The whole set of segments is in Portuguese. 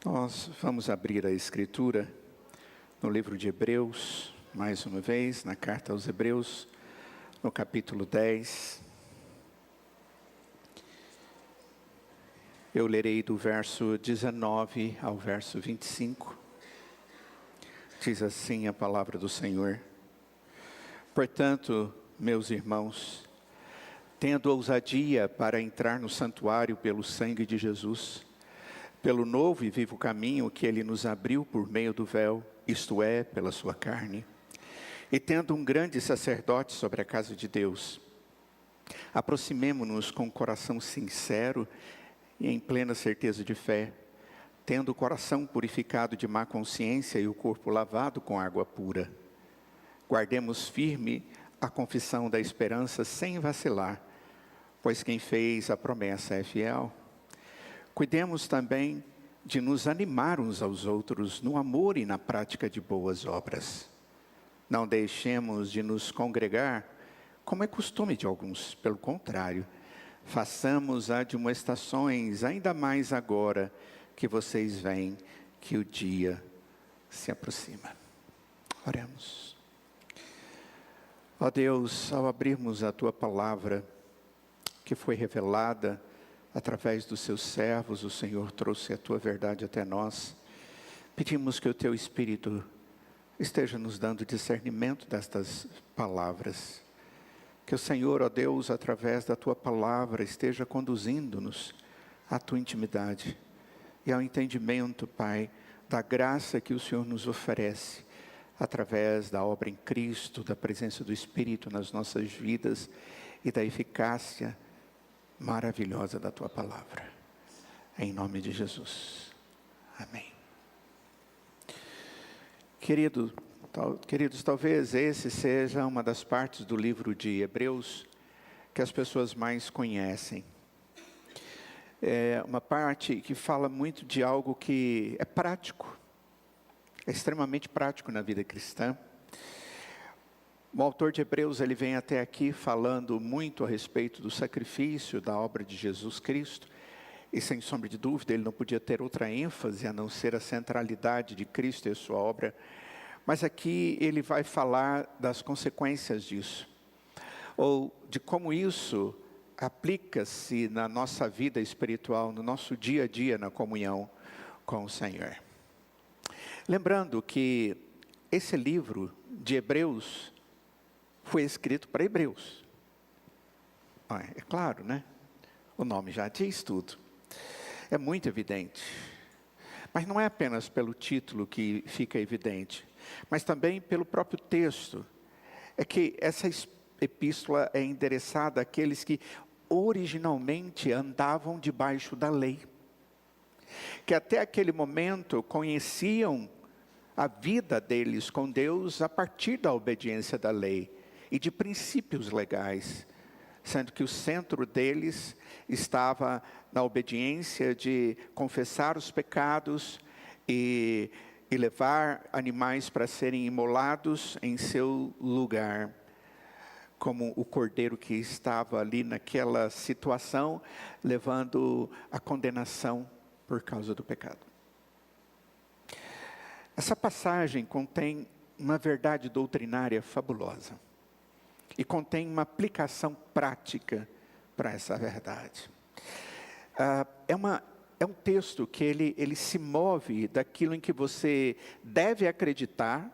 Nós vamos abrir a Escritura no livro de Hebreus, mais uma vez, na carta aos Hebreus, no capítulo 10. Eu lerei do verso 19 ao verso 25. Diz assim a palavra do Senhor: Portanto, meus irmãos, tendo ousadia para entrar no santuário pelo sangue de Jesus, pelo novo e vivo caminho que Ele nos abriu por meio do véu, isto é, pela sua carne, e tendo um grande sacerdote sobre a casa de Deus, aproximemo-nos com um coração sincero e em plena certeza de fé, tendo o coração purificado de má consciência e o corpo lavado com água pura. Guardemos firme a confissão da esperança sem vacilar, pois quem fez a promessa é fiel. Cuidemos também de nos animar uns aos outros no amor e na prática de boas obras. Não deixemos de nos congregar, como é costume de alguns. Pelo contrário, façamos admoestações, ainda mais agora que vocês veem que o dia se aproxima. Oremos. Ó Deus, ao abrirmos a Tua palavra, que foi revelada através dos seus servos, o Senhor trouxe a Tua verdade até nós. Pedimos que o Teu Espírito esteja nos dando discernimento destas palavras. Que o Senhor, ó Deus, através da Tua palavra, esteja conduzindo-nos à Tua intimidade e ao entendimento, Pai, da graça que o Senhor nos oferece, através da obra em Cristo, da presença do Espírito nas nossas vidas e da eficácia maravilhosa da Tua palavra. Em nome de Jesus. Amém. Queridos, talvez esse seja uma das partes do livro de Hebreus que as pessoas mais conhecem. É uma parte que fala muito de algo que é prático, é extremamente prático na vida cristã. O autor de Hebreus, ele vem até aqui falando muito a respeito do sacrifício da obra de Jesus Cristo, e sem sombra de dúvida, ele não podia ter outra ênfase a não ser a centralidade de Cristo e a sua obra, mas aqui ele vai falar das consequências disso, ou de como isso aplica-se na nossa vida espiritual, no nosso dia a dia na comunhão com o Senhor. Lembrando que esse livro de Hebreus foi escrito para hebreus. É claro, né? O nome já diz tudo. É muito evidente. Mas não é apenas pelo título que fica evidente, mas também pelo próprio texto. É que essa epístola é endereçada àqueles que originalmente andavam debaixo da lei, que até aquele momento conheciam a vida deles com Deus a partir da obediência da lei e de princípios legais, sendo que o centro deles estava na obediência de confessar os pecados e levar animais para serem imolados em seu lugar, como o cordeiro que estava ali naquela situação, levando a condenação por causa do pecado. Essa passagem contém uma verdade doutrinária fabulosa e contém uma aplicação prática para essa verdade. É um texto que ele se move daquilo em que você deve acreditar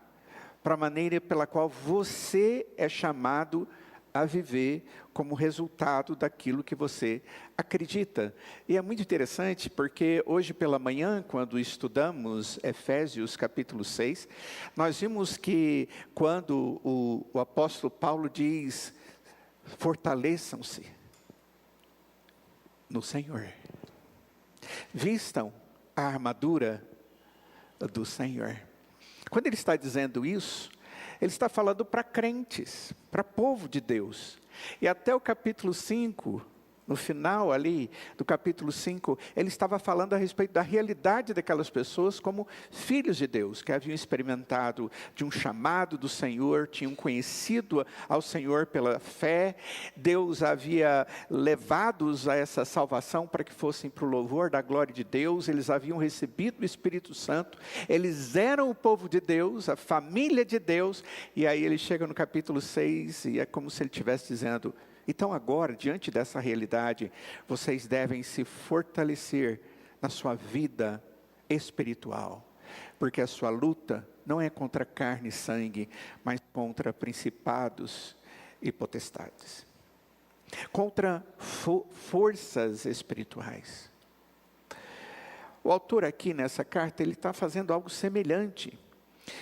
para a maneira pela qual você é chamado a viver como resultado daquilo que você acredita. E é muito interessante porque hoje pela manhã, quando estudamos Efésios capítulo 6, nós vimos que quando o apóstolo Paulo diz: fortaleçam-se no Senhor, vistam a armadura do Senhor. Quando ele está dizendo isso, ele está falando para crentes, para povo de Deus. E até o capítulo 5, no final ali do capítulo 5, ele estava falando a respeito da realidade daquelas pessoas como filhos de Deus, que haviam experimentado de um chamado do Senhor, tinham conhecido ao Senhor pela fé, Deus havia levado-os a essa salvação para que fossem para o louvor da glória de Deus, eles haviam recebido o Espírito Santo, eles eram o povo de Deus, a família de Deus, e aí ele chega no capítulo 6 e é como se ele estivesse dizendo: então agora, diante dessa realidade, vocês devem se fortalecer na sua vida espiritual, porque a sua luta não é contra carne e sangue, mas contra principados e potestades, contra forças espirituais. O autor aqui nessa carta, ele está fazendo algo semelhante.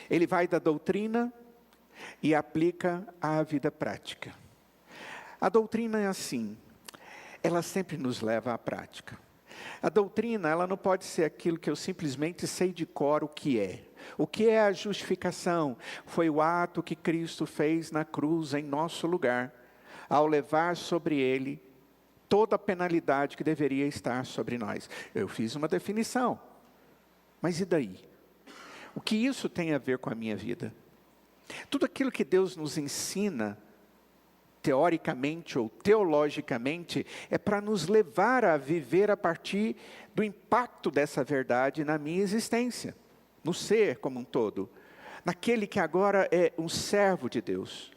Ele vai da doutrina e aplica à vida prática. A doutrina é assim, ela sempre nos leva à prática. A doutrina, ela não pode ser aquilo que eu simplesmente sei de cor o que é. O que é a justificação? Foi o ato que Cristo fez na cruz em nosso lugar, ao levar sobre ele toda a penalidade que deveria estar sobre nós. Eu fiz uma definição, mas e daí? O que isso tem a ver com a minha vida? Tudo aquilo que Deus nos ensina, teoricamente ou teologicamente, é para nos levar a viver a partir do impacto dessa verdade na minha existência, no ser como um todo, naquele que agora é um servo de Deus.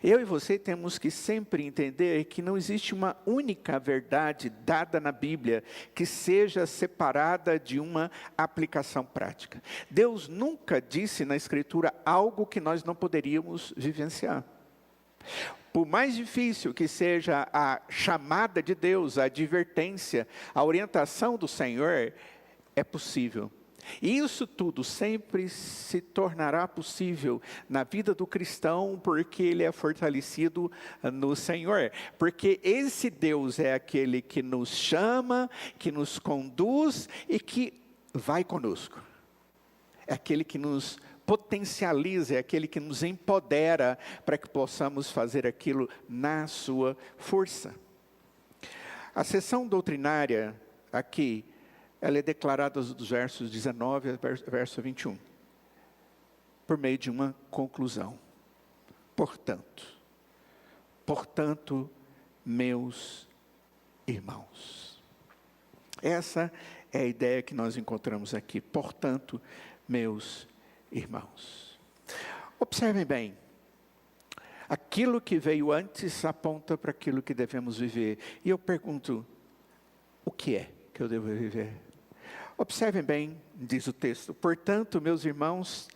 Eu e você temos que sempre entender que não existe uma única verdade dada na Bíblia que seja separada de uma aplicação prática. Deus nunca disse na Escritura algo que nós não poderíamos vivenciar. Por mais difícil que seja a chamada de Deus, a advertência, a orientação do Senhor, é possível. E isso tudo sempre se tornará possível na vida do cristão, porque ele é fortalecido no Senhor. Porque esse Deus é aquele que nos chama, que nos conduz e que vai conosco. É aquele que nos potencializa, é aquele que nos empodera para que possamos fazer aquilo na sua força. A seção doutrinária aqui, ela é declarada dos versos 19 a verso 21, por meio de uma conclusão. Portanto, meus irmãos. Essa é a ideia que nós encontramos aqui. Portanto, meus irmãos. Observem bem. Aquilo que veio antes aponta para aquilo que devemos viver. E eu pergunto, o que é que eu devo viver? Observem bem, diz o texto. Portanto, meus irmãos,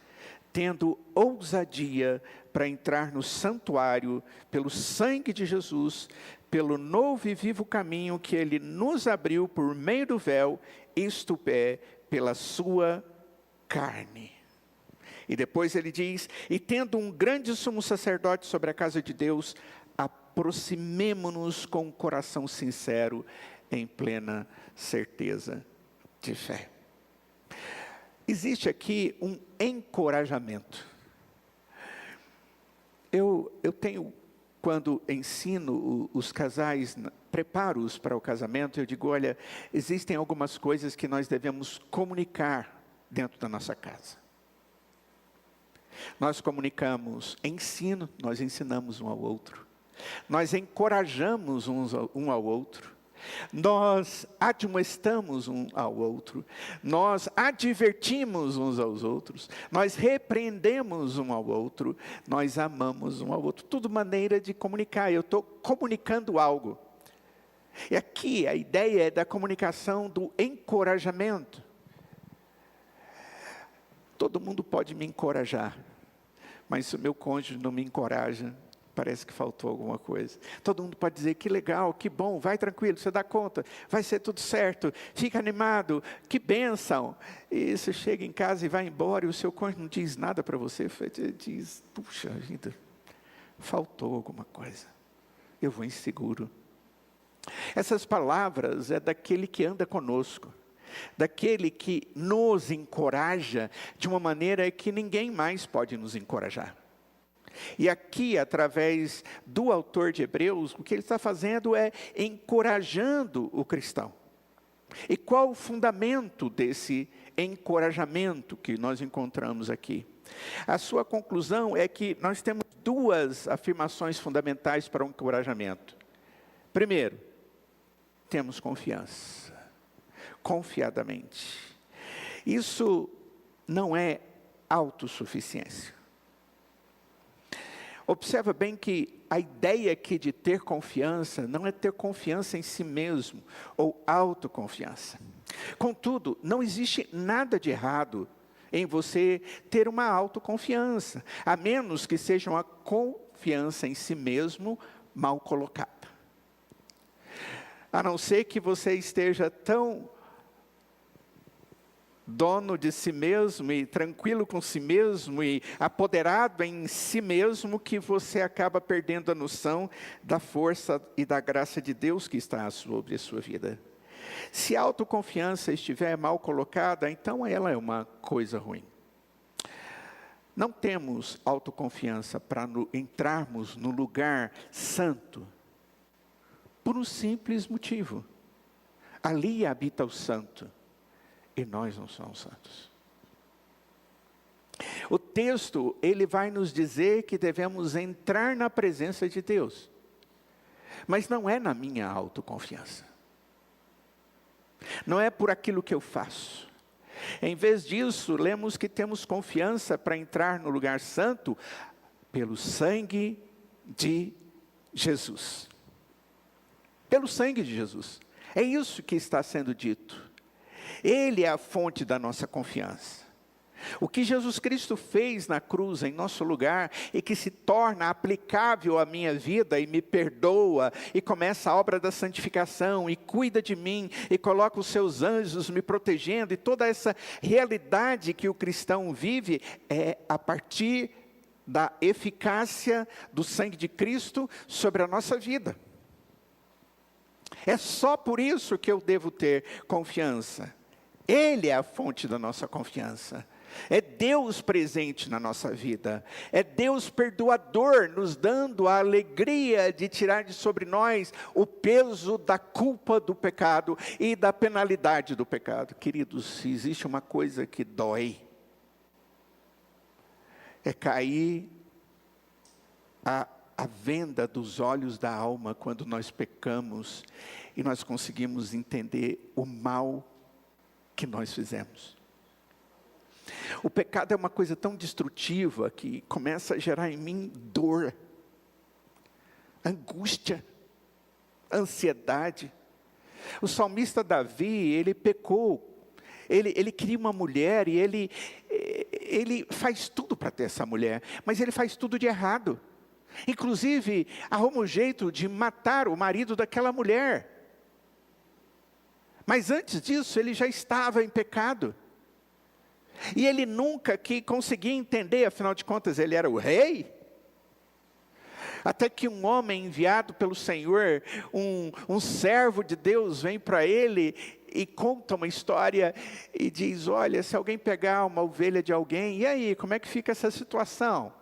tendo ousadia para entrar no santuário pelo sangue de Jesus, pelo novo e vivo caminho que Ele nos abriu por meio do véu, isto é, pela sua carne. E depois ele diz, e tendo um grande sumo sacerdote sobre a casa de Deus, aproximemo-nos com um coração sincero, em plena certeza de fé. Existe aqui um encorajamento. Eu tenho, quando ensino os casais, preparo-os para o casamento, eu digo, olha, existem algumas coisas que nós devemos comunicar dentro da nossa casa. Nós comunicamos ensino, nós ensinamos um ao outro. Nós encorajamos um ao outro. Nós admoestamos um ao outro. Nós advertimos uns aos outros. Nós repreendemos um ao outro. Nós amamos um ao outro. Tudo maneira de comunicar. Eu estou comunicando algo. E aqui a ideia é da comunicação do encorajamento. Todo mundo pode me encorajar, mas se o meu cônjuge não me encoraja, parece que faltou alguma coisa. Todo mundo pode dizer, que legal, que bom, vai tranquilo, você dá conta, vai ser tudo certo, fica animado, que bênção. E você chega em casa e vai embora e o seu cônjuge não diz nada para você, diz, puxa vida, faltou alguma coisa, eu vou inseguro. Essas palavras é daquele que anda conosco. Daquele que nos encoraja de uma maneira que ninguém mais pode nos encorajar. E aqui, através do autor de Hebreus, o que ele está fazendo é encorajando o cristão. E qual o fundamento desse encorajamento que nós encontramos aqui? A sua conclusão é que nós temos duas afirmações fundamentais para o encorajamento. Primeiro, temos confiança, confiadamente. Isso não é autossuficiência. Observa bem que a ideia aqui de ter confiança não é ter confiança em si mesmo ou autoconfiança. Contudo, não existe nada de errado em você ter uma autoconfiança, a menos que seja uma confiança em si mesmo mal colocada. A não ser que você esteja tão dono de si mesmo e tranquilo com si mesmo e apoderado em si mesmo, que você acaba perdendo a noção da força e da graça de Deus que está sobre a sua vida. Se a autoconfiança estiver mal colocada, então ela é uma coisa ruim. Não temos autoconfiança para entrarmos no lugar santo, por um simples motivo: ali habita o santo. E nós não somos santos. O texto, ele vai nos dizer que devemos entrar na presença de Deus. Mas não é na minha autoconfiança. Não é por aquilo que eu faço. Em vez disso, lemos que temos confiança para entrar no lugar santo pelo sangue de Jesus. Pelo sangue de Jesus. É isso que está sendo dito. Ele é a fonte da nossa confiança. O que Jesus Cristo fez na cruz em nosso lugar e que se torna aplicável à minha vida e me perdoa e começa a obra da santificação e cuida de mim e coloca os seus anjos me protegendo, e toda essa realidade que o cristão vive é a partir da eficácia do sangue de Cristo sobre a nossa vida. É só por isso que eu devo ter confiança. Ele é a fonte da nossa confiança. É Deus presente na nossa vida. É Deus perdoador, nos dando a alegria de tirar de sobre nós o peso da culpa do pecado e da penalidade do pecado. Queridos, se existe uma coisa que dói, é cair a venda dos olhos da alma quando nós pecamos e nós conseguimos entender o mal que nós fizemos. O pecado é uma coisa tão destrutiva que começa a gerar em mim dor, angústia, ansiedade. O salmista Davi, ele pecou, ele queria uma mulher e ele faz tudo para ter essa mulher, mas ele faz tudo de errado. Inclusive, arruma um jeito de matar o marido daquela mulher. Mas antes disso, ele já estava em pecado. E ele nunca conseguia entender, afinal de contas, ele era o rei. Até que um homem enviado pelo Senhor, um servo de Deus, vem para ele e conta uma história e diz: olha, se alguém pegar uma ovelha de alguém, e aí, como é que fica essa situação?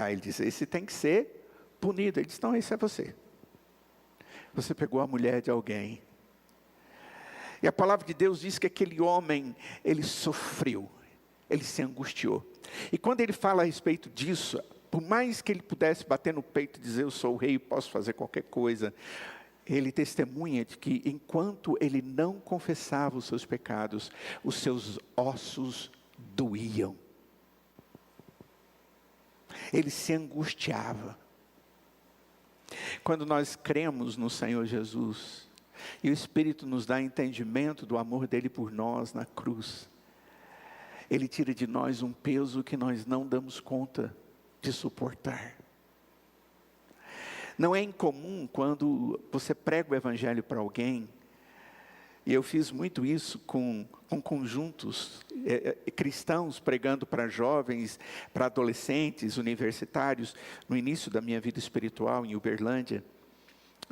Ele diz: esse tem que ser punido. Ele diz: não, esse é você. Você pegou a mulher de alguém. E a palavra de Deus diz que aquele homem, ele sofreu, ele se angustiou. E quando ele fala a respeito disso, por mais que ele pudesse bater no peito e dizer: eu sou o rei, posso fazer qualquer coisa, ele testemunha de que enquanto ele não confessava os seus pecados, os seus ossos doíam. Ele se angustiava. Quando nós cremos no Senhor Jesus, e o Espírito nos dá entendimento do amor dele por nós na cruz, ele tira de nós um peso que nós não damos conta de suportar. Não é incomum quando você prega o Evangelho para alguém, e eu fiz muito isso com conjuntos cristãos, pregando para jovens, para adolescentes, universitários, no início da minha vida espiritual em Uberlândia,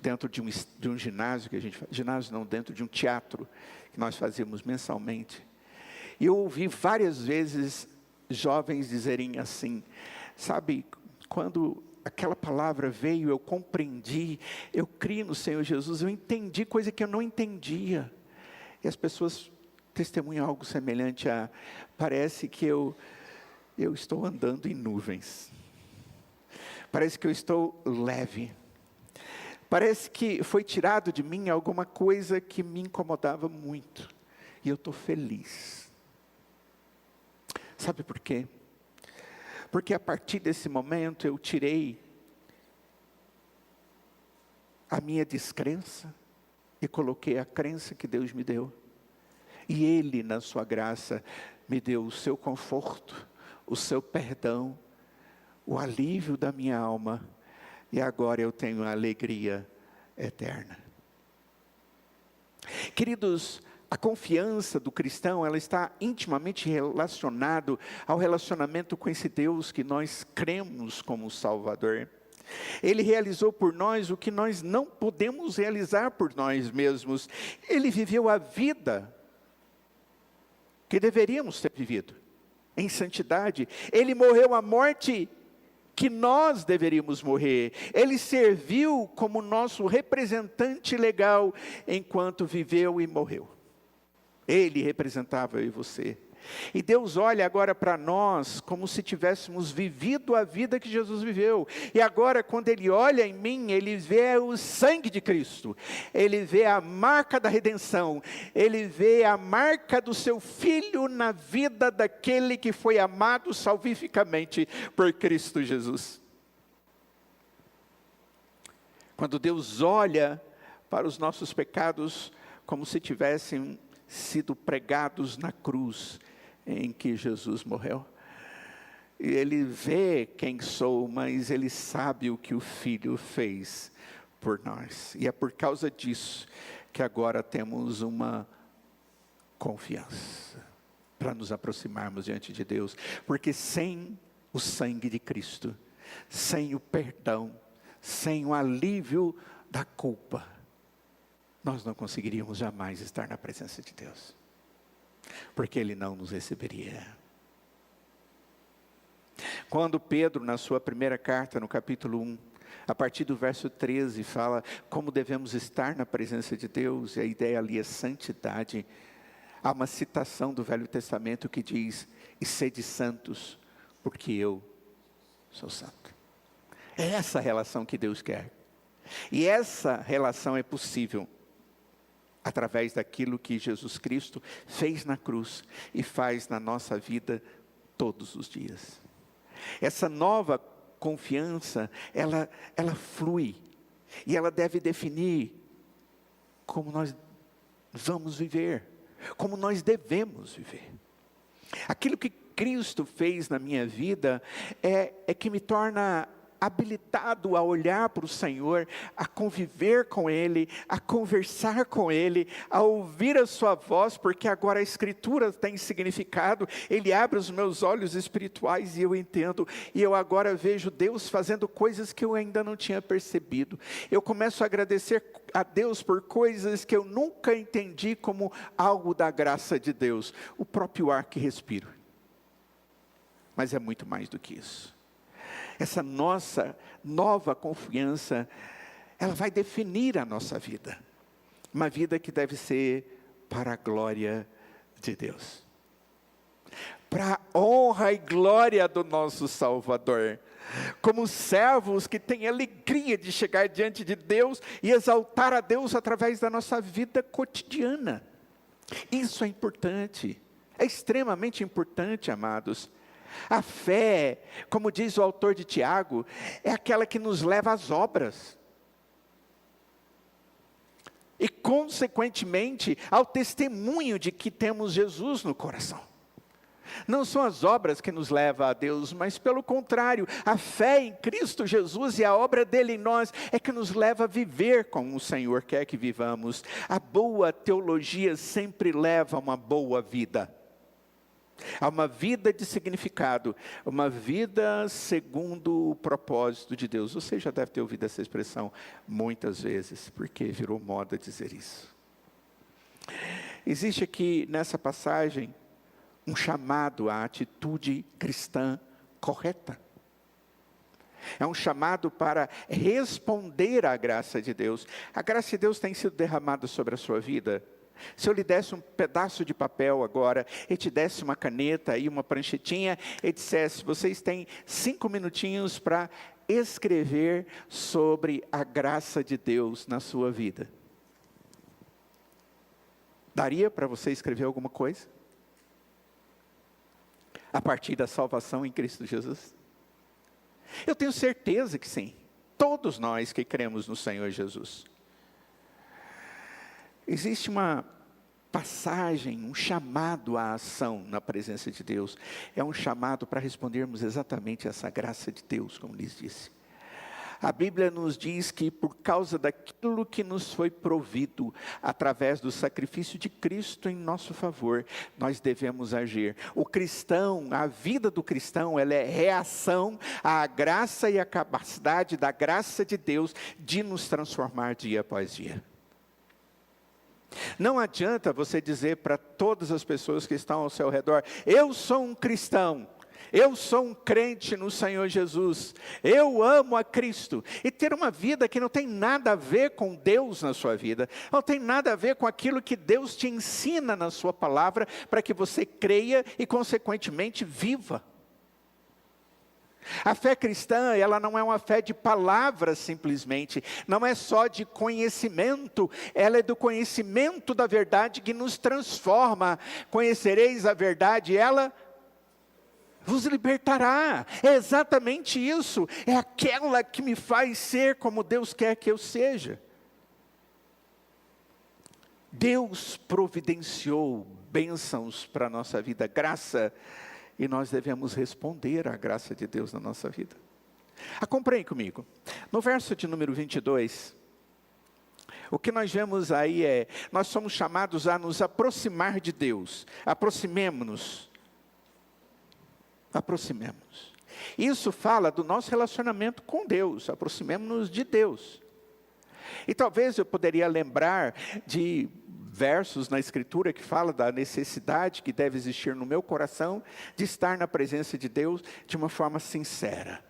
dentro de um ginásio, dentro de um teatro, que nós fazíamos mensalmente. E eu ouvi várias vezes jovens dizerem assim: sabe, quando aquela palavra veio, eu compreendi, eu criei no Senhor Jesus, eu entendi coisa que eu não entendia. E as pessoas testemunham algo semelhante a, parece que eu estou andando em nuvens. Parece que eu estou leve. Parece que foi tirado de mim alguma coisa que me incomodava muito. E eu estou feliz. Sabe por quê? Porque a partir desse momento eu tirei a minha descrença e coloquei a crença que Deus me deu. E Ele, na sua graça, me deu o seu conforto, o seu perdão, o alívio da minha alma. E agora eu tenho a alegria eterna. Queridos, a confiança do cristão, ela está intimamente relacionada ao relacionamento com esse Deus que nós cremos como Salvador. Ele realizou por nós o que nós não podemos realizar por nós mesmos. Ele viveu a vida que deveríamos ter vivido, em santidade. Ele morreu a morte que nós deveríamos morrer. Ele serviu como nosso representante legal, enquanto viveu e morreu. Ele representava eu e você. E Deus olha agora para nós como se tivéssemos vivido a vida que Jesus viveu. E agora, quando Ele olha em mim, Ele vê o sangue de Cristo. Ele vê a marca da redenção. Ele vê a marca do seu Filho na vida daquele que foi amado salvificamente por Cristo Jesus. Quando Deus olha para os nossos pecados como se tivessem sido pregados na cruz em que Jesus morreu. E Ele vê quem sou, mas Ele sabe o que o Filho fez por nós. E é por causa disso que agora temos uma confiança para nos aproximarmos diante de Deus. Porque sem o sangue de Cristo, sem o perdão, sem o alívio da culpa, nós não conseguiríamos jamais estar na presença de Deus. Porque Ele não nos receberia. Quando Pedro, na sua primeira carta, no capítulo 1, a partir do verso 13, fala como devemos estar na presença de Deus, e a ideia ali é santidade. Há uma citação do Velho Testamento que diz: e sede santos, porque eu sou santo. É essa relação que Deus quer. E essa relação é possível através daquilo que Jesus Cristo fez na cruz e faz na nossa vida todos os dias. Essa nova confiança, ela flui, e ela deve definir como nós vamos viver, como nós devemos viver. Aquilo que Cristo fez na minha vida é que me torna habilitado a olhar para o Senhor, a conviver com Ele, a conversar com Ele, a ouvir a sua voz, porque agora a Escritura tem significado. Ele abre os meus olhos espirituais e eu entendo, e eu agora vejo Deus fazendo coisas que eu ainda não tinha percebido. Eu começo a agradecer a Deus por coisas que eu nunca entendi como algo da graça de Deus. O próprio ar que respiro. Mas é muito mais do que isso. Essa nossa nova confiança, ela vai definir a nossa vida. Uma vida que deve ser para a glória de Deus. Para a honra e glória do nosso Salvador. Como servos que têm alegria de chegar diante de Deus e exaltar a Deus através da nossa vida cotidiana. Isso é importante. É extremamente importante, amados. A fé, como diz o autor de Tiago, é aquela que nos leva às obras. E consequentemente, ao testemunho de que temos Jesus no coração. Não são as obras que nos levam a Deus, mas pelo contrário, a fé em Cristo Jesus e a obra dele em nós é que nos leva a viver como o Senhor quer que vivamos. A boa teologia sempre leva a uma boa vida. A uma vida de significado, uma vida segundo o propósito de Deus. Você já deve ter ouvido essa expressão muitas vezes, porque virou moda dizer isso. Existe aqui nessa passagem um chamado à atitude cristã correta. É um chamado para responder à graça de Deus. A graça de Deus tem sido derramada sobre a sua vida. Se eu lhe desse um pedaço de papel agora, e te desse uma caneta e uma pranchetinha, e dissesse, vocês têm 5 minutinhos para escrever sobre a graça de Deus na sua vida. Daria para você escrever alguma coisa? A partir da salvação em Cristo Jesus? Eu tenho certeza que sim. Todos nós que cremos no Senhor Jesus. Existe uma passagem, um chamado à ação na presença de Deus. É um chamado para respondermos exatamente essa graça de Deus, como lhes disse. A Bíblia nos diz que por causa daquilo que nos foi provido, através do sacrifício de Cristo em nosso favor, nós devemos agir. O cristão, a vida do cristão, ela é reação à graça e à capacidade da graça de Deus de nos transformar dia após dia. Não adianta você dizer para todas as pessoas que estão ao seu redor, eu sou um cristão, eu sou um crente no Senhor Jesus, eu amo a Cristo, e ter uma vida que não tem nada a ver com Deus na sua vida, não tem nada a ver com aquilo que Deus te ensina na sua palavra, para que você creia e consequentemente viva. A fé cristã, ela não é uma fé de palavras simplesmente, não é só de conhecimento, ela é do conhecimento da verdade que nos transforma. Conhecereis a verdade, ela vos libertará. É exatamente isso, é aquela que me faz ser como Deus quer que eu seja. Deus providenciou bênçãos para a nossa vida, graça, e nós devemos responder à graça de Deus na nossa vida. Acompanhe comigo. No verso de número 22, o que nós vemos aí é, nós somos chamados a nos aproximar de Deus. Aproximemo-nos. Aproximemo-nos. Isso fala do nosso relacionamento com Deus. Aproximemo-nos de Deus. E talvez eu poderia lembrar de versos na Escritura que fala da necessidade que deve existir no meu coração de estar na presença de Deus de uma forma sincera.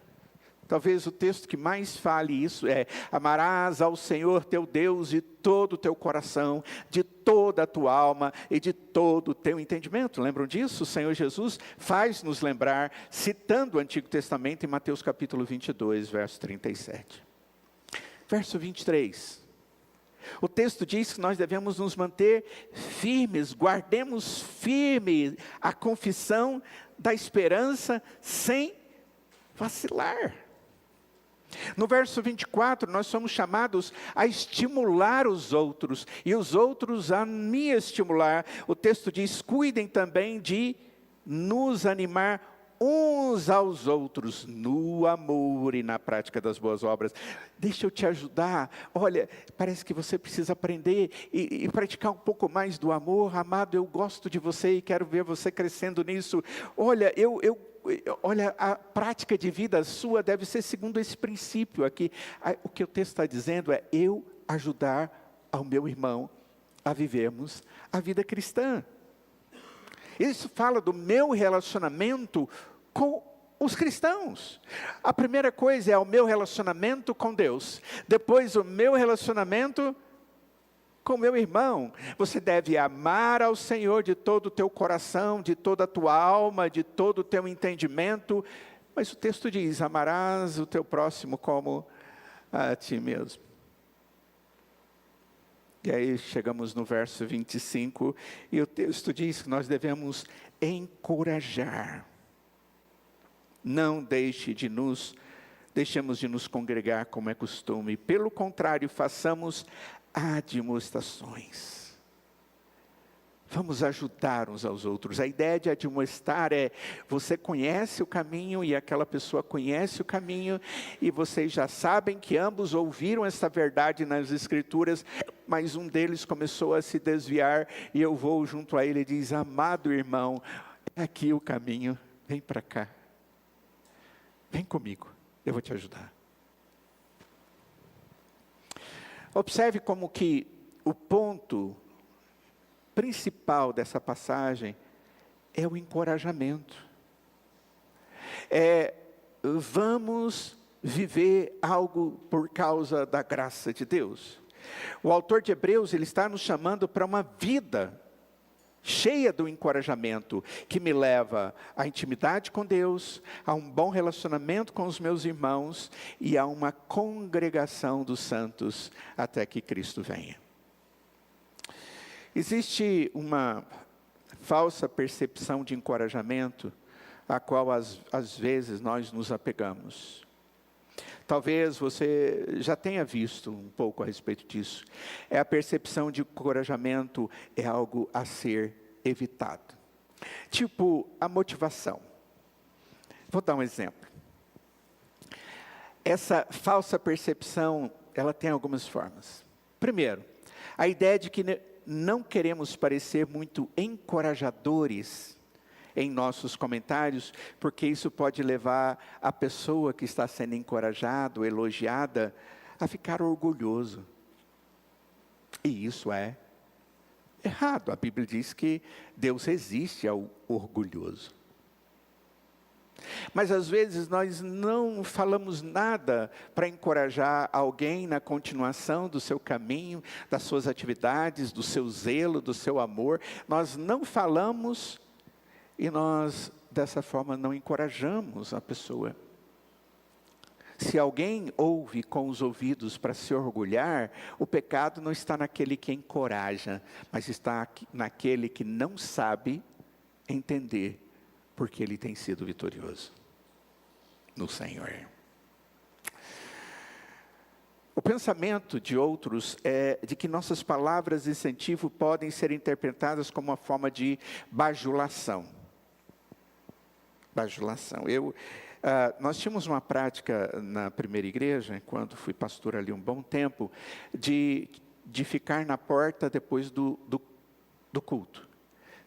Talvez o texto que mais fale isso é: amarás ao Senhor teu Deus de todo o teu coração, de toda a tua alma e de todo o teu entendimento. Lembram disso? O Senhor Jesus faz nos lembrar, citando o Antigo Testamento em Mateus capítulo 22, verso 37. Verso 23. O texto diz que nós devemos nos manter firmes, guardemos firme a confissão da esperança sem vacilar. No verso 24, nós somos chamados a estimular os outros, e os outros a me estimular. O texto diz, cuidem também de nos animar uns aos outros, no amor e na prática das boas obras. Deixa eu te ajudar. Olha, parece que você precisa aprender e praticar um pouco mais do amor. Amado, eu gosto de você e quero ver você crescendo nisso. Olha, olha, a prática de vida sua deve ser segundo esse princípio aqui. O que o texto está dizendo é, eu ajudar ao meu irmão a vivermos a vida cristã. Isso fala do meu relacionamento com os cristãos. A primeira coisa é o meu relacionamento com Deus. Depois o meu relacionamento com o meu irmão. Você deve amar ao Senhor de todo o teu coração, de toda a tua alma, de todo o teu entendimento. Mas o texto diz, amarás o teu próximo como a ti mesmo. E aí chegamos no verso 25, e o texto diz que nós devemos encorajar. Não deixemos de nos congregar como é costume. Pelo contrário, façamos admoestações. Vamos ajudar uns aos outros. A ideia de admoestar é, você conhece o caminho e aquela pessoa conhece o caminho, e vocês já sabem que ambos ouviram essa verdade nas Escrituras, mas um deles começou a se desviar, e eu vou junto a ele e diz, amado irmão, é aqui o caminho, vem para cá. Vem comigo, eu vou te ajudar. Observe como que o ponto principal dessa passagem é o encorajamento. Vamos viver algo por causa da graça de Deus. O autor de Hebreus, ele está nos chamando para uma vida cheia do encorajamento, que me leva à intimidade com Deus, a um bom relacionamento com os meus irmãos e a uma congregação dos santos até que Cristo venha. Existe uma falsa percepção de encorajamento, a qual às vezes nós nos apegamos. Talvez você já tenha visto um pouco a respeito disso. É a percepção de encorajamento é algo a ser evitado. Tipo, a motivação. Vou dar um exemplo. Essa falsa percepção, ela tem algumas formas. Primeiro, a ideia de que não queremos parecer muito encorajadores em nossos comentários, porque isso pode levar a pessoa que está sendo encorajada, elogiada, a ficar orgulhoso. E isso é errado. A Bíblia diz que Deus resiste ao orgulhoso. Mas às vezes nós não falamos nada para encorajar alguém na continuação do seu caminho, das suas atividades, do seu zelo, do seu amor. Nós não falamos e nós, dessa forma, não encorajamos a pessoa. Se alguém ouve com os ouvidos para se orgulhar, o pecado não está naquele que encoraja, mas está naquele que não sabe entender porque ele tem sido vitorioso no Senhor. O pensamento de outros é de que nossas palavras de incentivo podem ser interpretadas como uma forma de bajulação. Bajulação. Nós tínhamos uma prática na primeira igreja, quando fui pastor ali um bom tempo, de ficar na porta depois do culto.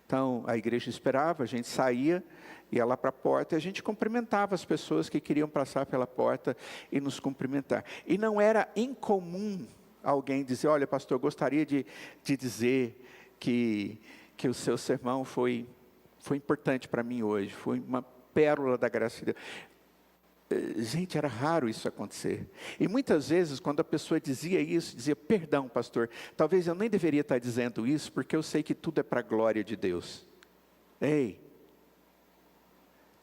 Então, a igreja esperava, a gente saía, ia lá para a porta, e a gente cumprimentava as pessoas que queriam passar pela porta e nos cumprimentar. E não era incomum alguém dizer, olha pastor, gostaria de dizer que o seu sermão foi importante para mim hoje, foi uma pérola da graça de Deus. Gente, era raro isso acontecer. E muitas vezes, quando a pessoa dizia isso, dizia, perdão pastor, talvez eu nem deveria estar dizendo isso, porque eu sei que tudo é para a glória de Deus. Ei,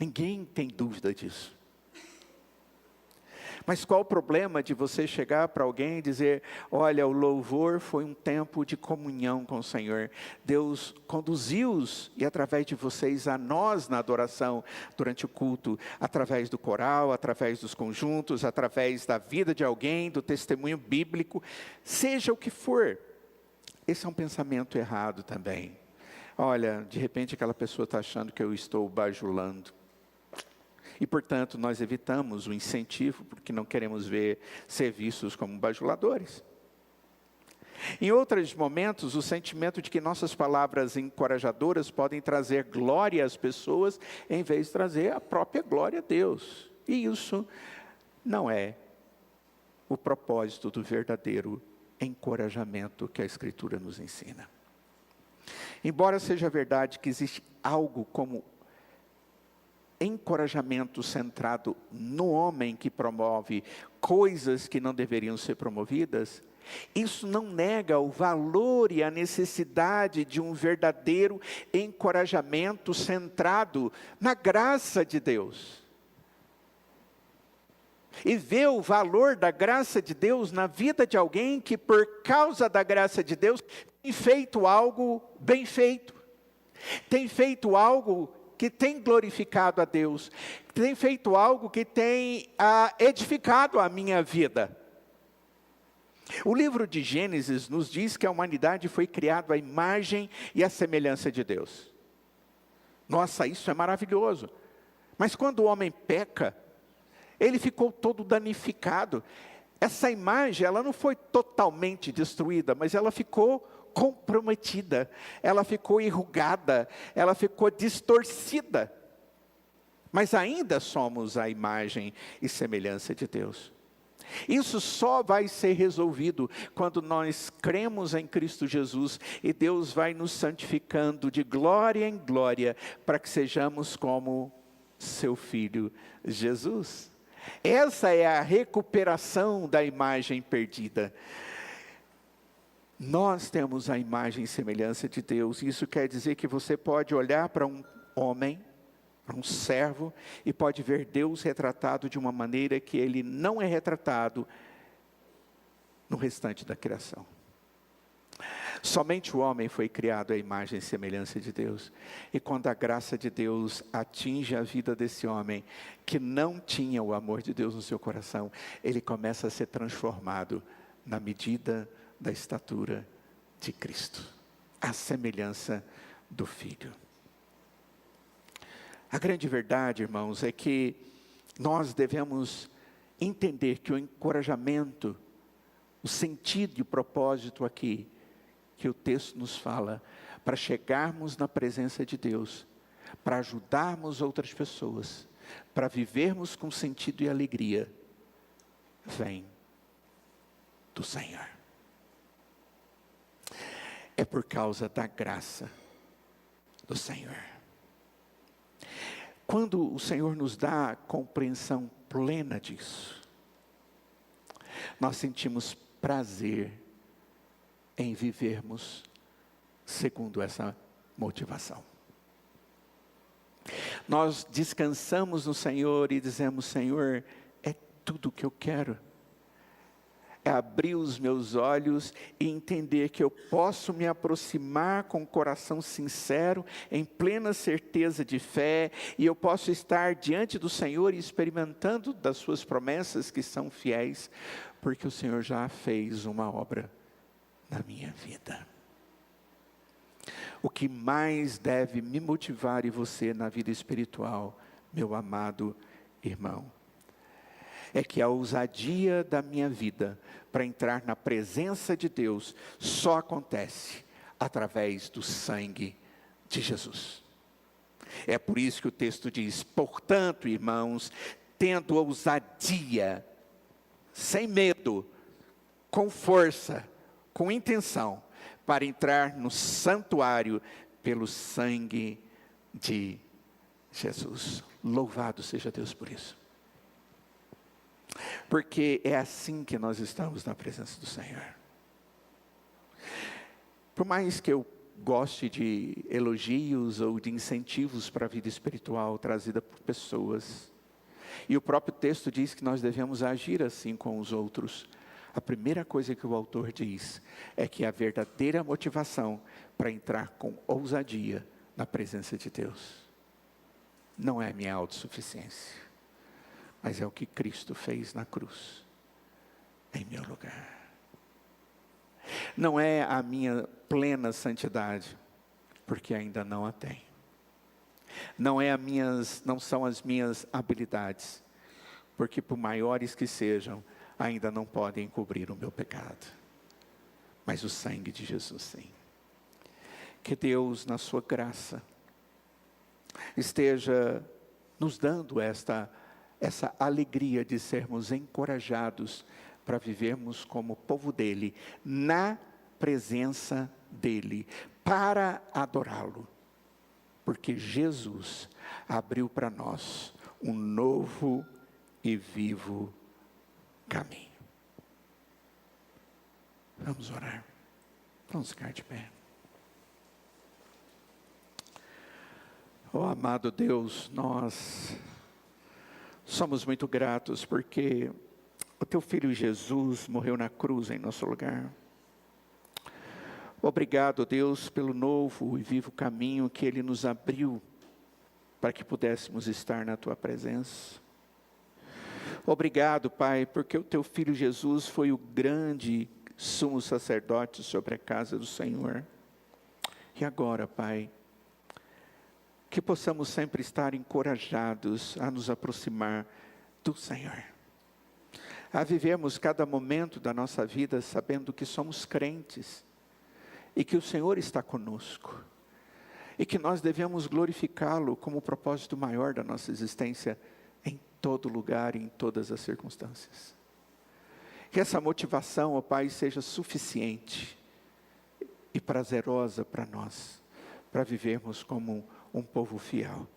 ninguém tem dúvida disso. Mas qual o problema de você chegar para alguém e dizer, olha, o louvor foi um tempo de comunhão com o Senhor. Deus conduziu-os, e através de vocês, a nós na adoração, durante o culto, através do coral, através dos conjuntos, através da vida de alguém, do testemunho bíblico, seja o que for. Esse é um pensamento errado também. Olha, de repente aquela pessoa está achando que eu estou bajulando. E, portanto, nós evitamos o incentivo, porque não queremos ser vistos como bajuladores. Em outros momentos, o sentimento de que nossas palavras encorajadoras podem trazer glória às pessoas, em vez de trazer a própria glória a Deus. E isso não é o propósito do verdadeiro encorajamento que a Escritura nos ensina. Embora seja verdade que existe algo como encorajamento centrado no homem que promove coisas que não deveriam ser promovidas, isso não nega o valor e a necessidade de um verdadeiro encorajamento centrado na graça de Deus. E ver o valor da graça de Deus na vida de alguém que, por causa da graça de Deus, tem feito algo bem feito, tem feito algo que tem glorificado a Deus, tem feito algo que tem edificado a minha vida. O livro de Gênesis nos diz que a humanidade foi criada à imagem e à semelhança de Deus. Nossa, isso é maravilhoso. Mas quando o homem peca, ele ficou todo danificado. Essa imagem, ela não foi totalmente destruída, mas ela ficou comprometida, ela ficou enrugada, ela ficou distorcida. Mas ainda somos a imagem e semelhança de Deus. Isso só vai ser resolvido quando nós cremos em Cristo Jesus e Deus vai nos santificando de glória em glória para que sejamos como seu Filho Jesus. Essa é a recuperação da imagem perdida. Nós temos a imagem e semelhança de Deus. Isso quer dizer que você pode olhar para um homem, para um servo, e pode ver Deus retratado de uma maneira que ele não é retratado no restante da criação. Somente o homem foi criado à imagem e semelhança de Deus. E quando a graça de Deus atinge a vida desse homem, que não tinha o amor de Deus no seu coração, ele começa a ser transformado na medida da estatura de Cristo, à semelhança do Filho. A grande verdade, irmãos, é que nós devemos entender que o encorajamento, o sentido e o propósito aqui, que o texto nos fala, para chegarmos na presença de Deus, para ajudarmos outras pessoas, para vivermos com sentido e alegria, vem do Senhor. É por causa da graça do Senhor. Quando o Senhor nos dá a compreensão plena disso, nós sentimos prazer em vivermos segundo essa motivação. Nós descansamos no Senhor e dizemos: Senhor, é tudo o que eu quero. É abrir os meus olhos e entender que eu posso me aproximar com o coração sincero, em plena certeza de fé, e eu posso estar diante do Senhor e experimentando das suas promessas que são fiéis, porque o Senhor já fez uma obra na minha vida. O que mais deve me motivar e você na vida espiritual, meu amado irmão, é que a ousadia da minha vida para entrar na presença de Deus só acontece através do sangue de Jesus. É por isso que o texto diz: portanto, irmãos, tendo ousadia, sem medo, com força, com intenção, para entrar no santuário pelo sangue de Jesus. Louvado seja Deus por isso. Porque é assim que nós estamos na presença do Senhor. Por mais que eu goste de elogios ou de incentivos para a vida espiritual trazida por pessoas, e o próprio texto diz que nós devemos agir assim com os outros, a primeira coisa que o autor diz é que a verdadeira motivação para entrar com ousadia na presença de Deus não é a minha autossuficiência, mas é o que Cristo fez na cruz, em meu lugar. Não é a minha plena santidade, porque ainda não a tenho. Não são as minhas habilidades, porque por maiores que sejam, ainda não podem cobrir o meu pecado. Mas o sangue de Jesus sim. Que Deus, na sua graça, esteja nos dando essa alegria de sermos encorajados para vivermos como povo dele, na presença dele, para adorá-lo. Porque Jesus abriu para nós um novo e vivo caminho. Vamos orar. Vamos ficar de pé. Oh, amado Deus, nós somos muito gratos porque o teu Filho Jesus morreu na cruz em nosso lugar. Obrigado, Deus, pelo novo e vivo caminho que Ele nos abriu para que pudéssemos estar na tua presença. Obrigado, Pai, porque o teu Filho Jesus foi o grande sumo sacerdote sobre a casa do Senhor. E agora, Pai, que possamos sempre estar encorajados a nos aproximar do Senhor, a vivermos cada momento da nossa vida sabendo que somos crentes e que o Senhor está conosco e que nós devemos glorificá-lo como o propósito maior da nossa existência em todo lugar e em todas as circunstâncias. Que essa motivação, ó Pai, seja suficiente e prazerosa para nós, para vivermos como um povo fiel.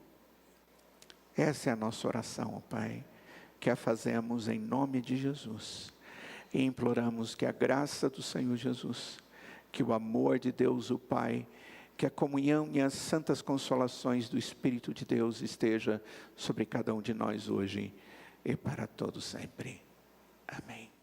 Essa é a nossa oração, ó Pai. que a fazemos em nome de Jesus. E imploramos que a graça do Senhor Jesus, que o amor de Deus o Pai, que a comunhão e as santas consolações do Espírito de Deus esteja sobre cada um de nós hoje e para todos sempre. Amém.